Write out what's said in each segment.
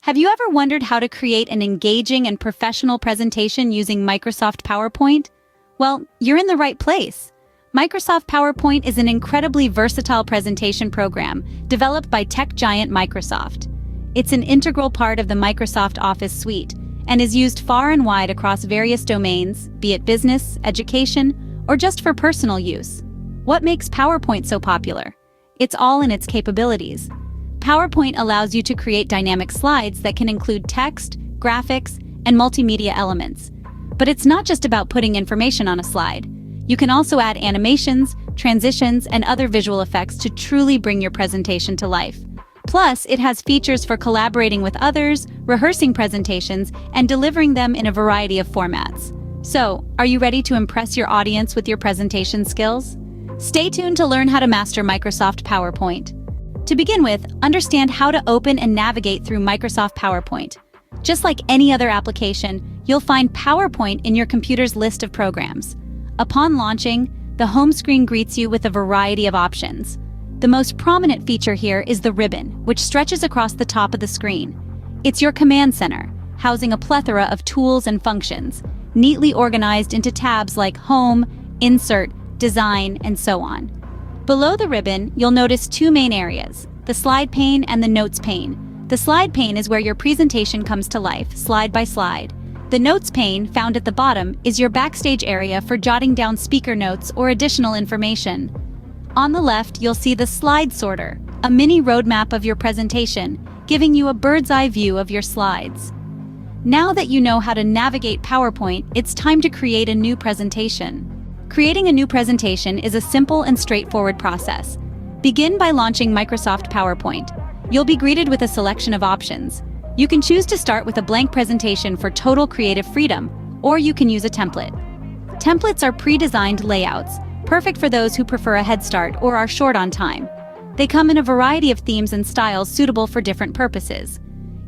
Have you ever wondered how to create an engaging and professional presentation using Microsoft PowerPoint? Well, you're in the right place. Microsoft PowerPoint is an incredibly versatile presentation program developed by tech giant Microsoft. It's an integral part of the Microsoft Office suite and is used far and wide across various domains, be it business, education, or just for personal use. What makes PowerPoint so popular? It's all in its capabilities. PowerPoint allows you to create dynamic slides that can include text, graphics, and multimedia elements. But it's not just about putting information on a slide. You can also add animations, transitions, and other visual effects to truly bring your presentation to life. Plus, it has features for collaborating with others, rehearsing presentations, and delivering them in a variety of formats. So, are you ready to impress your audience with your presentation skills? Stay tuned to learn how to master Microsoft PowerPoint. To begin with, understand how to open and navigate through Microsoft PowerPoint. Just like any other application, you'll find PowerPoint in your computer's list of programs. Upon launching, the home screen greets you with a variety of options. The most prominent feature here is the ribbon, which stretches across the top of the screen. It's your command center, housing a plethora of tools and functions, neatly organized into tabs like Home, Insert, Design, and so on. Below the ribbon, you'll notice two main areas, the slide pane and the notes pane. The slide pane is where your presentation comes to life, slide by slide. The notes pane, found at the bottom, is your backstage area for jotting down speaker notes or additional information. On the left, you'll see the slide sorter, a mini roadmap of your presentation, giving you a bird's-eye view of your slides. Now that you know how to navigate PowerPoint, it's time to create a new presentation. Creating a new presentation is a simple and straightforward process. Begin by launching Microsoft PowerPoint. You'll be greeted with a selection of options. You can choose to start with a blank presentation for total creative freedom, or you can use a template. Templates are pre-designed layouts, perfect for those who prefer a head start or are short on time. They come in a variety of themes and styles suitable for different purposes.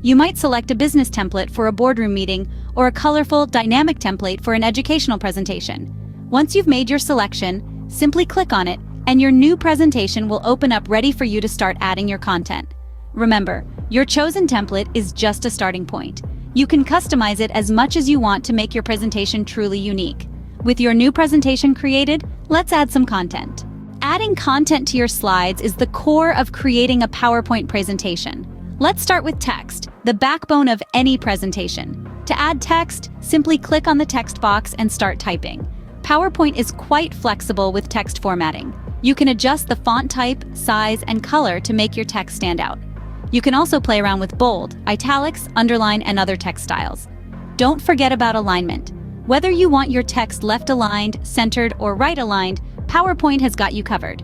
You might select a business template for a boardroom meeting or a colorful, dynamic template for an educational presentation. Once you've made your selection, simply click on it, and your new presentation will open up ready for you to start adding your content. Remember, your chosen template is just a starting point. You can customize it as much as you want to make your presentation truly unique. With your new presentation created, let's add some content. Adding content to your slides is the core of creating a PowerPoint presentation. Let's start with text, the backbone of any presentation. To add text, simply click on the text box and start typing. PowerPoint is quite flexible with text formatting. You can adjust the font type, size, and color to make your text stand out. You can also play around with bold, italics, underline, and other text styles. Don't forget about alignment. Whether you want your text left-aligned, centered, or right-aligned, PowerPoint has got you covered.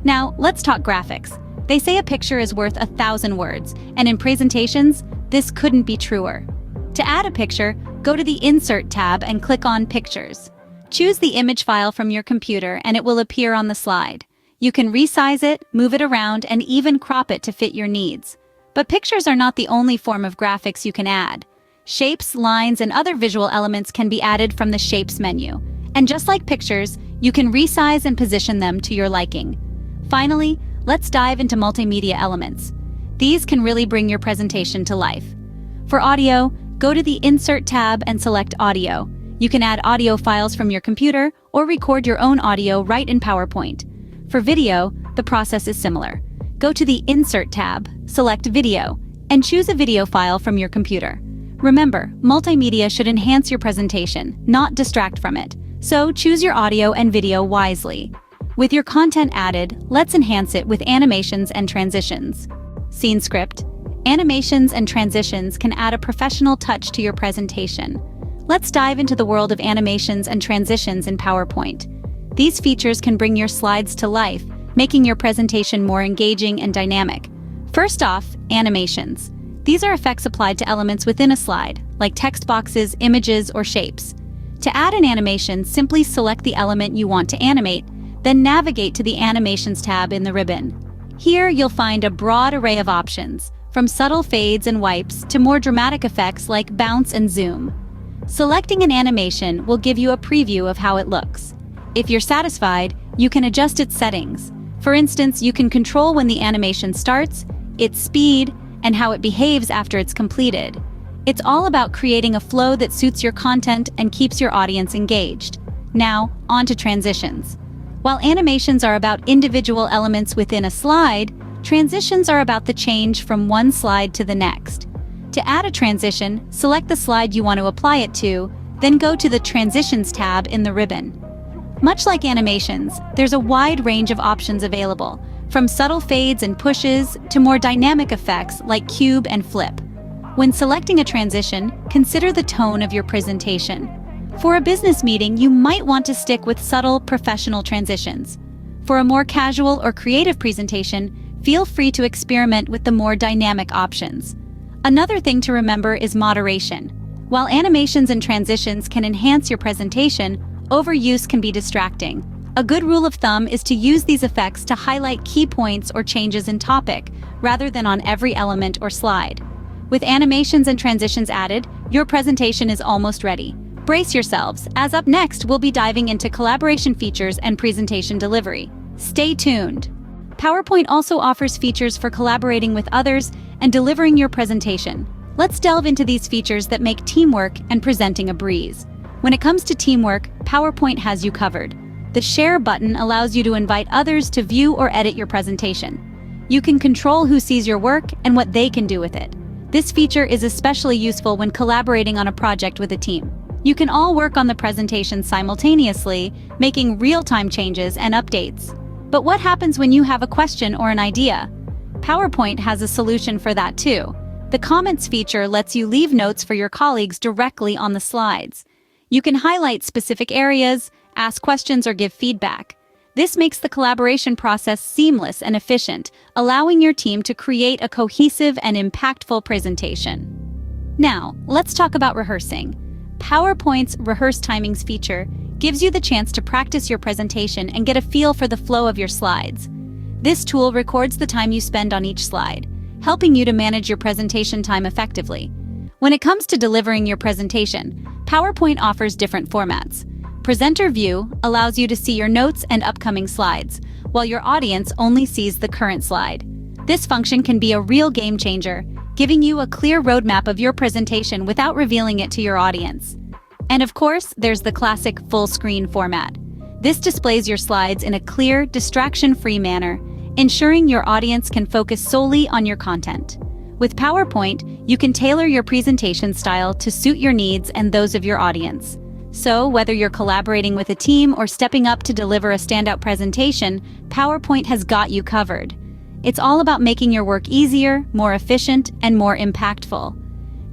Now, let's talk graphics. They say a picture is worth 1,000 words, and in presentations, this couldn't be truer. To add a picture, go to the Insert tab and click on Pictures. Choose the image file from your computer and it will appear on the slide. You can resize it, move it around, and even crop it to fit your needs. But pictures are not the only form of graphics you can add. Shapes, lines, and other visual elements can be added from the Shapes menu. And just like pictures, you can resize and position them to your liking. Finally, let's dive into multimedia elements. These can really bring your presentation to life. For audio, go to the Insert tab and select Audio. You can add audio files from your computer or record your own audio right in PowerPoint. For video, the process is similar. Go to the Insert tab, select Video, and choose a video file from your computer. Remember, multimedia should enhance your presentation, not distract from it. So choose your audio and video wisely. With your content added, let's enhance it with animations and transitions. Scene script. Animations and transitions can add a professional touch to your presentation. Let's dive into the world of animations and transitions in PowerPoint. These features can bring your slides to life, making your presentation more engaging and dynamic. First off, animations. These are effects applied to elements within a slide, like text boxes, images, or shapes. To add an animation, simply select the element you want to animate, then navigate to the Animations tab in the ribbon. Here, you'll find a broad array of options, from subtle fades and wipes to more dramatic effects like bounce and zoom. Selecting an animation will give you a preview of how it looks. If you're satisfied, you can adjust its settings. For instance, you can control when the animation starts, its speed, and how it behaves after it's completed. It's all about creating a flow that suits your content and keeps your audience engaged. Now, on to transitions. While animations are about individual elements within a slide, transitions are about the change from one slide to the next. To add a transition, select the slide you want to apply it to, then go to the Transitions tab in the ribbon. Much like animations, there's a wide range of options available, from subtle fades and pushes to more dynamic effects like cube and flip. When selecting a transition, consider the tone of your presentation. For a business meeting, you might want to stick with subtle, professional transitions. For a more casual or creative presentation, feel free to experiment with the more dynamic options. Another thing to remember is moderation. While animations and transitions can enhance your presentation, overuse can be distracting. A good rule of thumb is to use these effects to highlight key points or changes in topic, rather than on every element or slide. With animations and transitions added, your presentation is almost ready. Brace yourselves, as up next we'll be diving into collaboration features and presentation delivery. Stay tuned. PowerPoint also offers features for collaborating with others and delivering your presentation. Let's delve into these features that make teamwork and presenting a breeze. When it comes to teamwork, PowerPoint has you covered. The Share button allows you to invite others to view or edit your presentation. You can control who sees your work and what they can do with it. This feature is especially useful when collaborating on a project with a team. You can all work on the presentation simultaneously, making real-time changes and updates. But what happens when you have a question or an idea? PowerPoint has a solution for that too. The Comments feature lets you leave notes for your colleagues directly on the slides. You can highlight specific areas, ask questions, or give feedback. This makes the collaboration process seamless and efficient, allowing your team to create a cohesive and impactful presentation. Now, let's talk about rehearsing. PowerPoint's Rehearse Timings feature gives you the chance to practice your presentation and get a feel for the flow of your slides. This tool records the time you spend on each slide, helping you to manage your presentation time effectively. When it comes to delivering your presentation, PowerPoint offers different formats. Presenter View allows you to see your notes and upcoming slides, while your audience only sees the current slide. This function can be a real game changer, giving you a clear roadmap of your presentation without revealing it to your audience. And of course, there's the classic full screen format. This displays your slides in a clear, distraction-free manner, ensuring your audience can focus solely on your content. With PowerPoint, you can tailor your presentation style to suit your needs and those of your audience. So, whether you're collaborating with a team or stepping up to deliver a standout presentation, PowerPoint has got you covered. It's all about making your work easier, more efficient, and more impactful.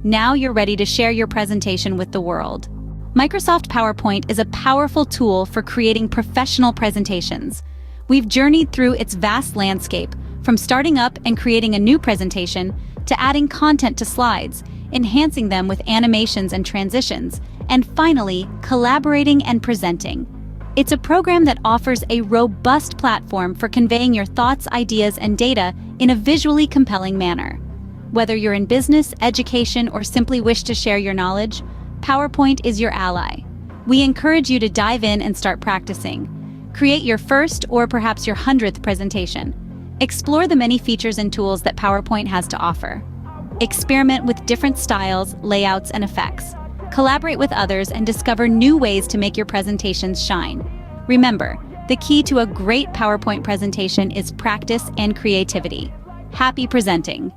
Now you're ready to share your presentation with the world. Microsoft PowerPoint is a powerful tool for creating professional presentations. We've journeyed through its vast landscape, from starting up and creating a new presentation to adding content to slides, enhancing them with animations and transitions, and finally, collaborating and presenting. It's a program that offers a robust platform for conveying your thoughts, ideas, and data in a visually compelling manner. Whether you're in business, education, or simply wish to share your knowledge, PowerPoint is your ally. We encourage you to dive in and start practicing. Create your first or perhaps your 100th presentation. Explore the many features and tools that PowerPoint has to offer. Experiment with different styles, layouts, and effects. Collaborate with others and discover new ways to make your presentations shine. Remember, the key to a great PowerPoint presentation is practice and creativity. Happy presenting!